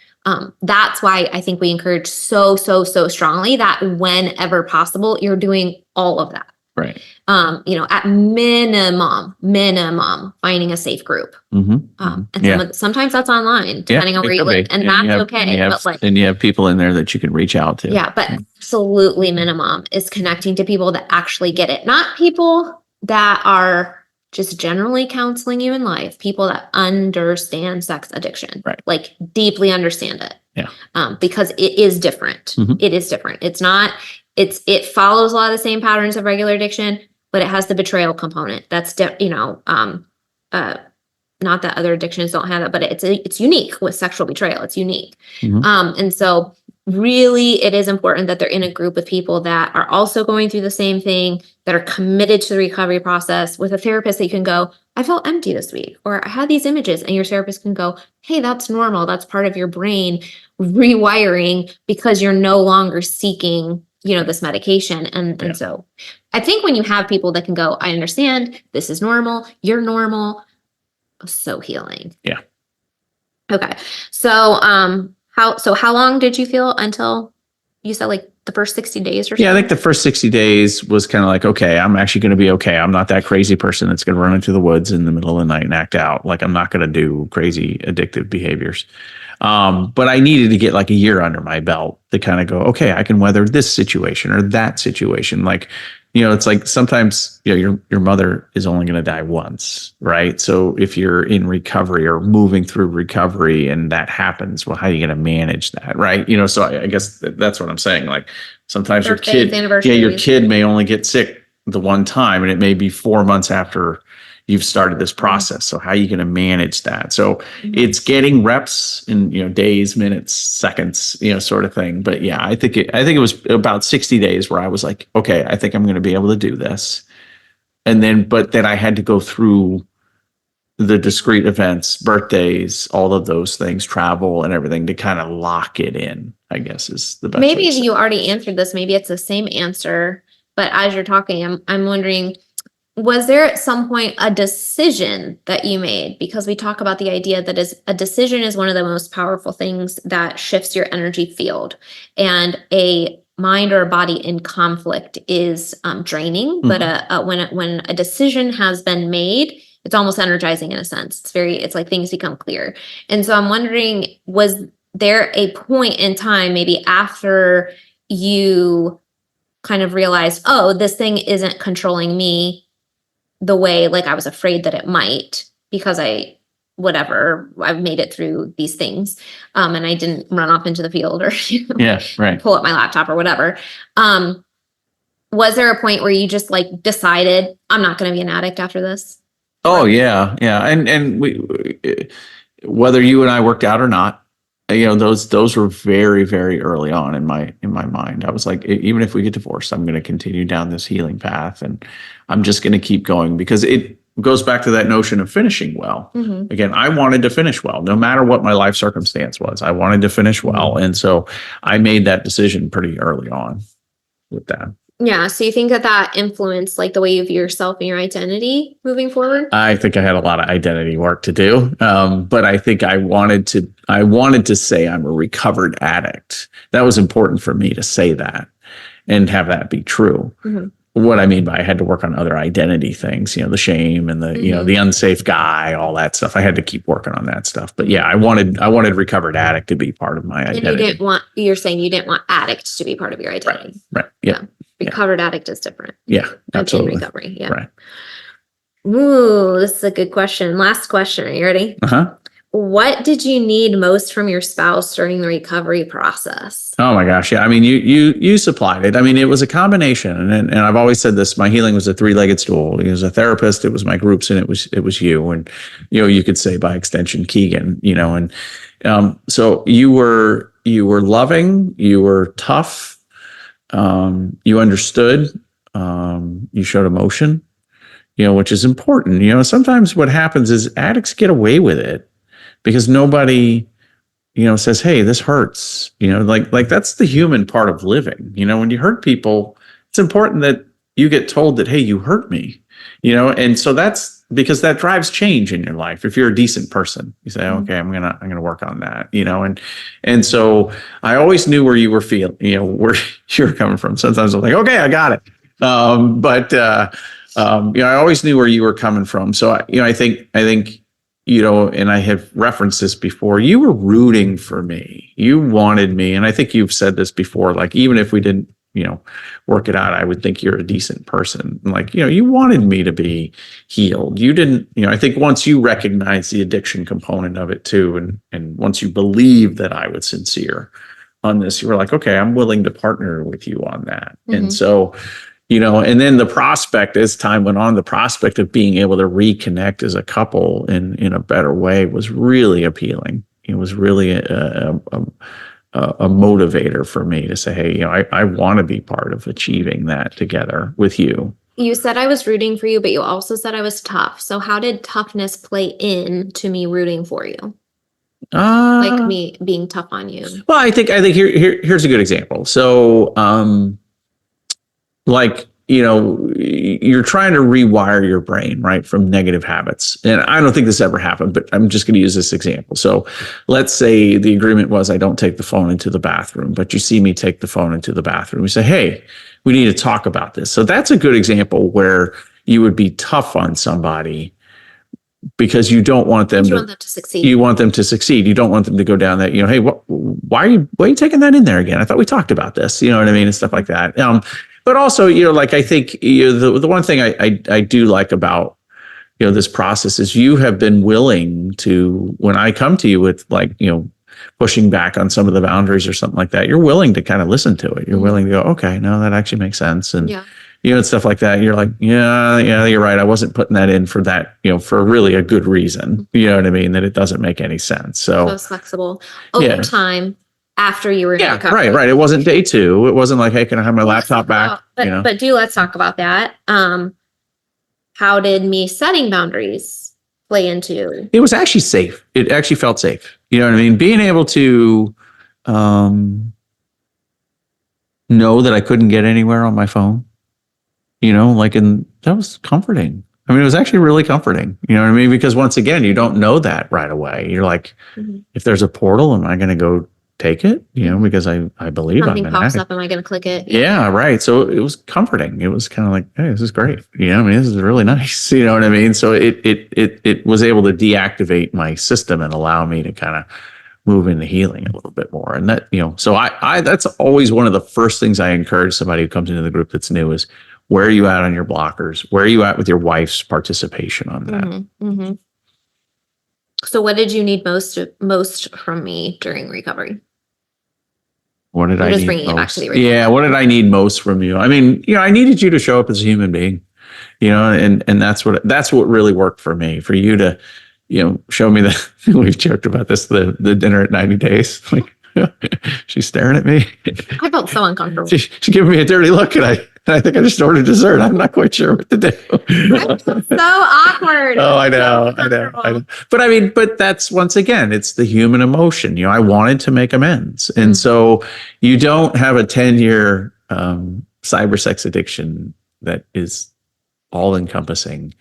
[SPEAKER 1] that's why I think we encourage so strongly that whenever possible, you're doing all of that.
[SPEAKER 2] Right.
[SPEAKER 1] At minimum, finding a safe group. And sometimes that's online, depending on where you live. And that's okay.
[SPEAKER 2] And you have people in there that you can reach out to.
[SPEAKER 1] Yeah, but absolutely minimum is connecting to people that actually get it. Not people that are just generally counseling you in life, people that understand sex addiction, deeply understand it.
[SPEAKER 2] Yeah.
[SPEAKER 1] Because it is different. It is different. It follows a lot of the same patterns of regular addiction, but it has the betrayal component. That's, not that other addictions don't have that, but it's unique with sexual betrayal. It's unique. And so really it is important that they're in a group with people that are also going through the same thing, that are committed to the recovery process. With a therapist, that you can go, I felt empty this week, or I had these images, and your therapist can go, hey, that's normal. That's part of your brain rewiring because you're no longer seeking, this medication. And so I think when you have people that can go, I understand, this is normal, you're normal, so healing.
[SPEAKER 2] Yeah.
[SPEAKER 1] Okay. So, how long did you feel until you said like the first 60 days or so?
[SPEAKER 2] Yeah, I think the first 60 days was kind of like, okay, I'm actually going to be okay. I'm not that crazy person that's going to run into the woods in the middle of the night and act out. Like, I'm not going to do crazy addictive behaviors. But I needed to get like a year under my belt to kind of go, okay, I can weather this situation or that situation. Like, it's like sometimes, your mother is only going to die once, right? So if you're in recovery or moving through recovery and that happens, well, how are you going to manage that, right? So I guess that's what I'm saying. Like sometimes your kid may only get sick the one time, and it may be 4 months after you've started this process. So how are you going to manage that? So it's getting reps in, days, minutes, seconds, sort of thing. But yeah, I think it was about 60 days where I was like, okay, I think I'm going to be able to do this. But then I had to go through the discrete events, birthdays, all of those things, travel and everything to kind of lock it in, I guess is the best way
[SPEAKER 1] Maybe
[SPEAKER 2] to say.
[SPEAKER 1] you already answered this. Maybe it's the same answer, but as you're talking, I'm wondering, was there at some point a decision that you made? Because we talk about the idea that a decision is one of the most powerful things that shifts your energy field. And a mind or a body in conflict is draining. But when a decision has been made, it's almost energizing in a sense. It's like things become clear. And so I'm wondering, was there a point in time, maybe after you kind of realized, oh, this thing isn't controlling me the way like I was afraid that it might, because I've made it through these things, and I didn't run off into the field or pull up my laptop or whatever. Was there a point where you just like decided, I'm not going to be an addict after this?
[SPEAKER 2] Oh yeah. And we, whether you and I worked out or not, those were very, very early on in my mind. I was like, even if we get divorced, I'm going to continue down this healing path, and I'm just going to keep going, because it goes back to that notion of finishing well. Again, I wanted to finish well, no matter what my life circumstance was. I wanted to finish well, and so I made that decision pretty early on with that.
[SPEAKER 1] Yeah. So you think that influenced like the way you view yourself and your identity moving forward?
[SPEAKER 2] I think I had a lot of identity work to do. But I think I wanted to say I'm a recovered addict. That was important for me to say that and have that be true. What I mean by I had to work on other identity things, the shame and the, the unsafe guy, all that stuff. I had to keep working on that stuff. But yeah, I wanted recovered addict to be part of my identity.
[SPEAKER 1] And you're saying you didn't want addict to be part of your identity.
[SPEAKER 2] Right. Yeah.
[SPEAKER 1] Recovered addict is different.
[SPEAKER 2] Yeah, absolutely.
[SPEAKER 1] Recovery. Yeah.
[SPEAKER 2] Right.
[SPEAKER 1] Ooh, this is a good question. Last question. Are you ready? What did you need most from your spouse during the recovery process?
[SPEAKER 2] Oh my gosh. Yeah. I mean, you supplied it. I mean, it was a combination. And I've always said this, my healing was a three-legged stool. It was a therapist, it was my groups, and it was you. And, you could say by extension, Keegan, and so you were loving, you were tough. You understood, you showed emotion, which is important. Sometimes what happens is addicts get away with it because nobody, says, hey, this hurts, like that's the human part of living. When you hurt people, it's important that you get told that, hey, you hurt me, and so that's because that drives change in your life. If you're a decent person, you say, okay, I'm going to work on that, and so I always knew where you were feeling, where you're coming from. Sometimes I'm like, okay, I got it. But I always knew where you were coming from. So, I think, and I have referenced this before, you were rooting for me. You wanted me. And I think you've said this before, like, even if we didn't, work it out, I would think you're a decent person. Like, you wanted me to be healed. You didn't, I think once you recognize the addiction component of it too, and once you believe that I was sincere on this, you were like, okay, I'm willing to partner with you on that. And so, and then the prospect, as time went on, the prospect of being able to reconnect as a couple in a better way was really appealing. It was really a motivator for me to say, hey, you know, I want to be part of achieving that together with you.
[SPEAKER 1] You said I was rooting for you, but you also said I was tough. So how did toughness play in to me rooting for you? Like me being tough on you?
[SPEAKER 2] Well, I think here's a good example. So, like, you know, you're trying to rewire your brain, right, from negative habits. And I don't think this ever happened, but I'm just going to use this example. So let's say the agreement was I don't take the phone into the bathroom, but you see me take the phone into the bathroom. We say, hey, we need to talk about this. So that's a good example where you would be tough on somebody because you don't want them
[SPEAKER 1] to succeed.
[SPEAKER 2] You want them to succeed. You don't want them to go down that, you know, hey, why are you taking that in there again? I thought we talked about this, you know what I mean? And stuff like that. But also, you know, like, I think, you know, the one thing I do like about, you know, this process is you have been willing to, when I come to you with, like, you know, pushing back on some of the boundaries or something like that, you're willing to kind of listen to it. You're willing to go, okay, no, that actually makes sense. And, you know, and stuff like that. You're like, yeah, you're right. I wasn't putting that in for that, you know, for really a good reason. You know what I mean? That it doesn't make any sense. So
[SPEAKER 1] it's flexible over time. After you were in recovery.
[SPEAKER 2] Right. It wasn't day 2. It wasn't like, hey, can I have my laptop back?
[SPEAKER 1] But let's talk about that. How did me setting boundaries play into?
[SPEAKER 2] It was actually safe. It actually felt safe. You know what I mean? Being able to know that I couldn't get anywhere on my phone, you know, like, and that was comforting. I mean, it was actually really comforting. You know what I mean? Because once again, you don't know that right away. You're like, if there's a portal, am I going to go take it, you know, because I believe
[SPEAKER 1] something pops up, am I going to click it?
[SPEAKER 2] Yeah, right. So it was comforting. It was kind of like, hey, this is great. You know, I mean, this is really nice. You know what I mean? So it was able to deactivate my system and allow me to kind of move into healing a little bit more. And that, you know, so I that's always one of the first things I encourage somebody who comes into the group that's new is, where are you at on your blockers? Where are you at with your wife's participation on that?
[SPEAKER 1] So what did you need most from me during recovery?
[SPEAKER 2] What did I need
[SPEAKER 1] bringing
[SPEAKER 2] most?
[SPEAKER 1] It back to the original.
[SPEAKER 2] Yeah, what did I need most from you? I mean, you know, I needed you to show up as a human being, you know, and that's what really worked for me. For you to, you know, show me that we've joked about this, the dinner at 90 days. Like, she's staring at me.
[SPEAKER 1] I felt so uncomfortable.
[SPEAKER 2] She gave me a dirty look, and I think I just ordered dessert. I'm not quite sure what to do.
[SPEAKER 1] So awkward.
[SPEAKER 2] Oh, I know. But that's, once again, it's the human emotion. You know, I wanted to make amends. And so you don't have a 10-year cyber sex addiction that is all encompassing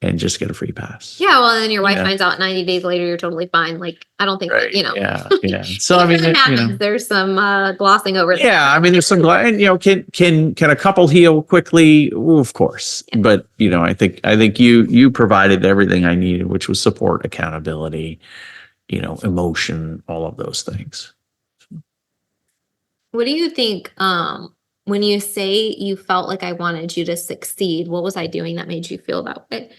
[SPEAKER 2] and just get a free pass.
[SPEAKER 1] Yeah, well, then your wife finds out 90 days later you're totally fine. Like, I don't think that, you know.
[SPEAKER 2] Yeah. So I mean,
[SPEAKER 1] happens, you know, there's some glossing over that.
[SPEAKER 2] Yeah, I mean, there's some, and you know, can a couple heal quickly? Well, of course, but you know, I think you provided everything I needed, which was support, accountability, you know, emotion, all of those things.
[SPEAKER 1] What do you think? When you say you felt like I wanted you to succeed, what was I doing that made you feel that way?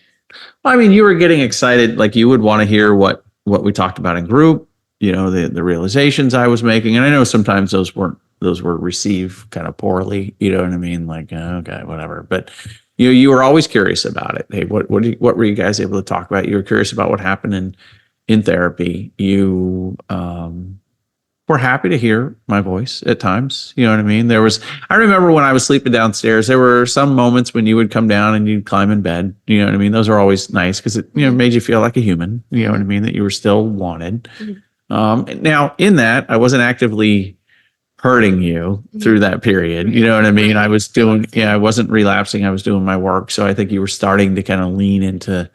[SPEAKER 2] I mean, you were getting excited, like you would want to hear what we talked about in group, you know, the realizations I was making. And I know sometimes those were received kind of poorly, you know what I mean? Like, okay, whatever. But you were always curious about it. Hey, what were you guys able to talk about? You were curious about what happened in therapy. You were happy to hear my voice at times. You know what I mean? I remember when I was sleeping downstairs, there were some moments when you would come down and you'd climb in bed. You know what I mean? Those are always nice because it, you know, made you feel like a human. You know what I mean? That you were still wanted. Now in that, I wasn't actively hurting you through that period. You know what I mean? I was doing, I wasn't relapsing. I was doing my work. So I think you were starting to kind of lean into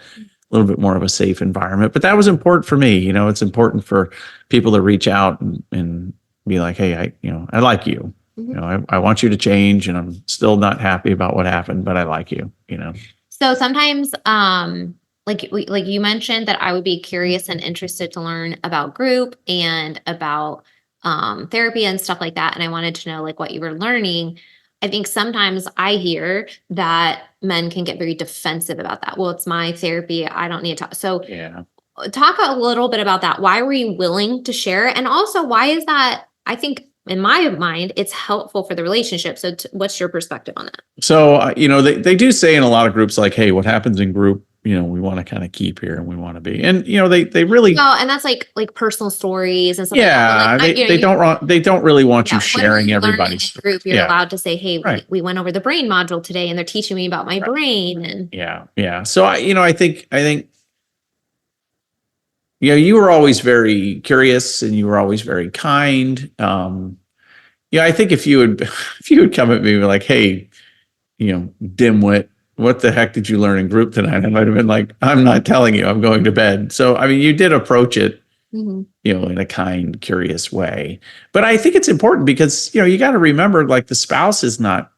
[SPEAKER 2] a little bit more of a safe environment, but that was important for me. You know, it's important for people to reach out and be like, hey, I like you. You know, I want you to change, and I'm still not happy about what happened, but I like you, you know?
[SPEAKER 1] So sometimes, like you mentioned that I would be curious and interested to learn about group and about therapy and stuff like that. And I wanted to know like what you were learning. I think sometimes I hear that men can get very defensive about that. Well, it's my therapy. I don't need to talk. So talk a little bit about that. Why were you willing to share? And also, why is that? I think in my mind, it's helpful for the relationship. So what's your perspective on that?
[SPEAKER 2] So, you know, they do say in a lot of groups like, hey, what happens in group we want to kind of keep here and we want to be. And, they really,
[SPEAKER 1] Well, and that's like personal stories and stuff
[SPEAKER 2] yeah,
[SPEAKER 1] like that. But, like,
[SPEAKER 2] they don't really want you
[SPEAKER 1] when
[SPEAKER 2] sharing
[SPEAKER 1] you learn in
[SPEAKER 2] everybody's
[SPEAKER 1] a group, you're
[SPEAKER 2] Yeah.
[SPEAKER 1] allowed to say, hey,
[SPEAKER 2] Right.
[SPEAKER 1] we went over the brain module today and they're teaching me about my
[SPEAKER 2] Right.
[SPEAKER 1] brain. And
[SPEAKER 2] Yeah. So I think, you were always very curious and you were always very kind. I think if you would, if you would come at me and be like, hey, dimwit, what the heck did you learn in group tonight? I might have been like, I'm not telling you, I'm going to bed. So, I mean, you did approach it, in a kind, curious way. But I think it's important because, you got to remember, like, the spouse is not,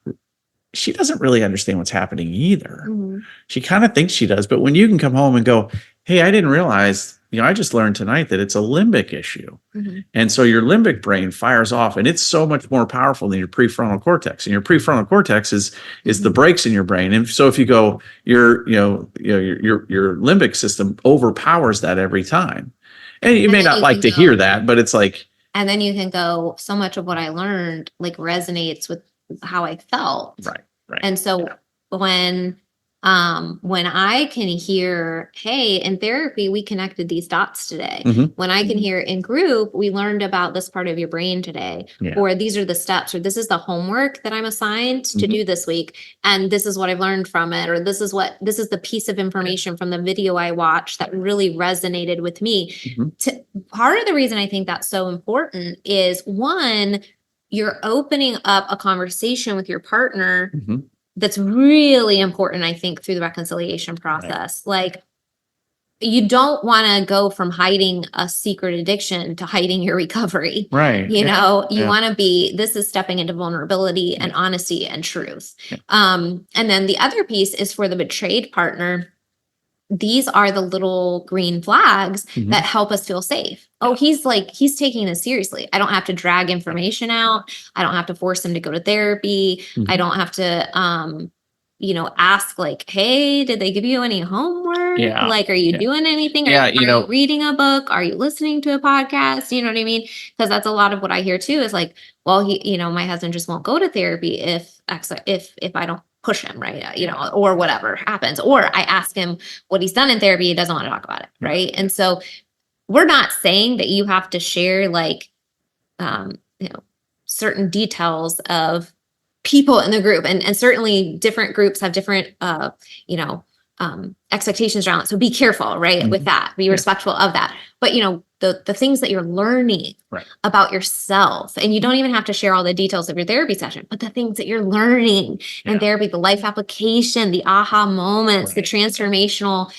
[SPEAKER 2] she doesn't really understand what's happening either. She kind of thinks she does. But when you can come home and go, hey, I didn't realize, I just learned tonight that it's a limbic issue. And so your limbic brain fires off, and it's so much more powerful than your prefrontal cortex. And your prefrontal cortex is the brakes in your brain. And so if you go, your limbic system overpowers that every time. And you may not like to hear that, but it's like.
[SPEAKER 1] And then you can go, so much of what I learned like resonates with how I felt.
[SPEAKER 2] Right.
[SPEAKER 1] And so when I can hear, hey, in therapy, we connected these dots today. When I can hear in group, we learned about this part of your brain today, or these are the steps, or this is the homework that I'm assigned to do this week. And this is what I've learned from it, or this is the piece of information from the video I watched that really resonated with me. Part of the reason I think that's so important is, one, you're opening up a conversation with your partner that's really important, I think, through the reconciliation process. Like, you don't want to go from hiding a secret addiction to hiding your recovery.
[SPEAKER 2] Right.
[SPEAKER 1] You want to this is stepping into vulnerability and honesty and truth. And then the other piece is for the betrayed partner. These are the little green flags that help us feel safe. Oh, he's taking this seriously. I don't have to drag information out. I don't have to force him to go to therapy. I don't have to, ask like, hey, did they give you any homework? Like, are you doing anything? Are you reading a book? Are you listening to a podcast? You know what I mean? Because that's a lot of what I hear too, is like, well, my husband just won't go to therapy if I don't push him, right? Or whatever happens. Or I ask him what he's done in therapy. He doesn't want to talk about it. Right. And so we're not saying that you have to share like, certain details of people in the group, and certainly different groups have different, expectations around it. So be careful, right? With that, be respectful of that. But, the things that you're learning about yourself, and you don't even have to share all the details of your therapy session, but the things that you're learning in therapy, the life application, the aha moments, the transformational,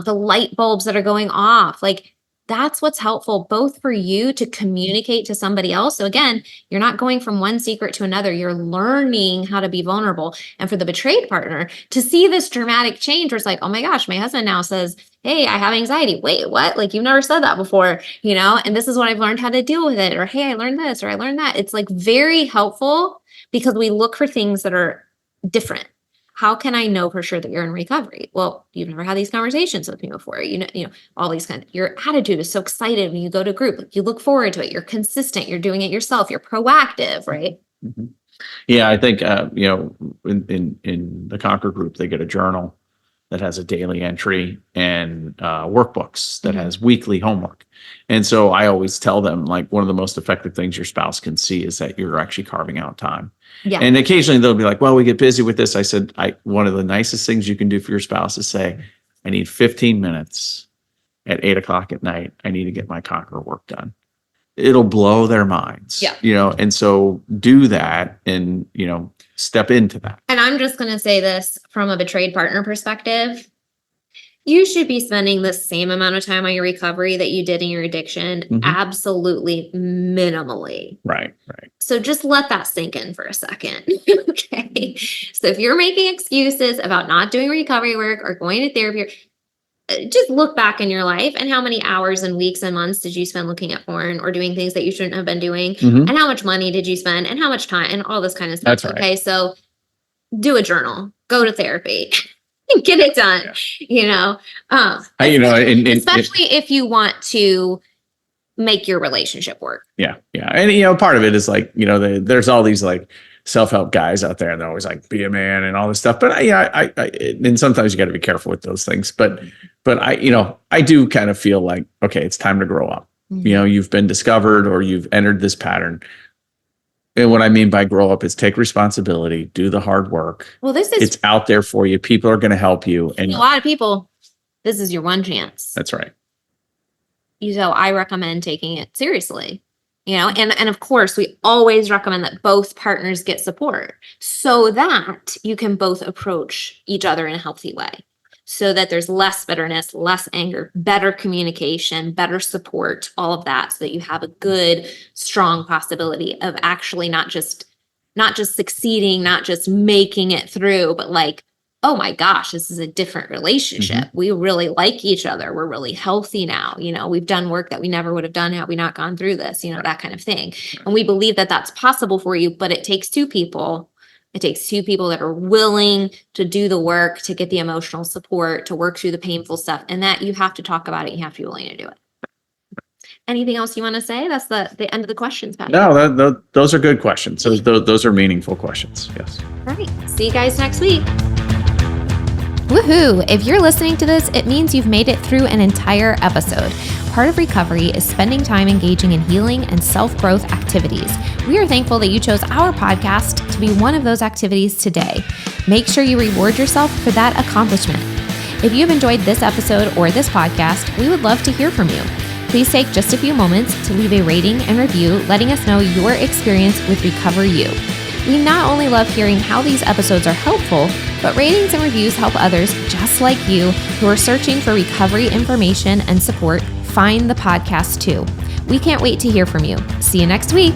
[SPEAKER 1] the light bulbs that are going off, like, that's what's helpful both for you to communicate to somebody else. So again, you're not going from one secret to another. You're learning how to be vulnerable. And for the betrayed partner to see this dramatic change where it's like, oh my gosh, my husband now says, hey, I have anxiety. Wait, what? Like, you've never said that before, and this is what I've learned how to deal with it. Or, hey, I learned this, or I learned that. It's like very helpful because we look for things that are different. How can I know for sure that you're in recovery? Well, you've never had these conversations with me before. All these your attitude is so excited when you go to group. You look forward to it. You're consistent. You're doing it yourself. You're proactive, right?
[SPEAKER 2] Yeah, I think in the Conquer group, they get a journal that has a daily entry and workbooks that has weekly homework. And so I always tell them, like, one of the most effective things your spouse can see is that you're actually carving out time. Yeah. And occasionally they'll be like, well, we get busy with this. I said, one of the nicest things you can do for your spouse is say, I need 15 minutes at 8:00 at night. I need to get my Conquer work done. It'll blow their minds. Yeah. And so do that and, step into that.
[SPEAKER 1] And I'm just going to say this from a betrayed partner perspective. You should be spending the same amount of time on your recovery that you did in your addiction, absolutely minimally.
[SPEAKER 2] Right.
[SPEAKER 1] So just let that sink in for a second. Okay. So if you're making excuses about not doing recovery work or going to therapy, just look back in your life and how many hours and weeks and months did you spend looking at porn or doing things that you shouldn't have been doing? And how much money did you spend and how much time and all this kind of stuff.
[SPEAKER 2] That's right.
[SPEAKER 1] Okay. So do a journal, go to therapy. Get it done, especially if you want to make your relationship work.
[SPEAKER 2] Yeah. And, part of it is like, there's all these like self-help guys out there, and they're always like, be a man and all this stuff. But and sometimes you got to be careful with those things. But I do kind of feel like, okay, it's time to grow up. You've been discovered, or you've entered this pattern. And what I mean by grow up is take responsibility, do the hard work.
[SPEAKER 1] Well,
[SPEAKER 2] it's out there for you. People are going to help you. And
[SPEAKER 1] a lot of people, this is your one chance.
[SPEAKER 2] That's right.
[SPEAKER 1] So I recommend taking it seriously, and of course we always recommend that both partners get support so that you can both approach each other in a healthy way, so that there's less bitterness, less anger, better communication, better support, all of that, so that you have a good, strong possibility of actually not just succeeding, not just making it through, but like, oh my gosh, this is a different relationship. We really like each other. We're really healthy now. We've done work that we never would have done had we not gone through this, that kind of thing. And we believe that that's possible for you, but it takes two people. It takes two people that are willing to do the work, to get the emotional support, to work through the painful stuff, and that you have to talk about it. You have to be willing to do it. Anything else you want to say? That's the end of the questions, Patrick.
[SPEAKER 2] No, those are good questions. Those are meaningful questions. Yes.
[SPEAKER 1] All right. See you guys next week.
[SPEAKER 3] Woohoo! If you're listening to this, it means you've made it through an entire episode. Part of recovery is spending time engaging in healing and self-growth activities. We are thankful that you chose our podcast to be one of those activities today. Make sure you reward yourself for that accomplishment. If you've enjoyed this episode or this podcast, we would love to hear from you. Please take just a few moments to leave a rating and review, letting us know your experience with Recover You. We not only love hearing how these episodes are helpful, but ratings and reviews help others just like you who are searching for recovery information and support find the podcast too. We can't wait to hear from you. See you next week.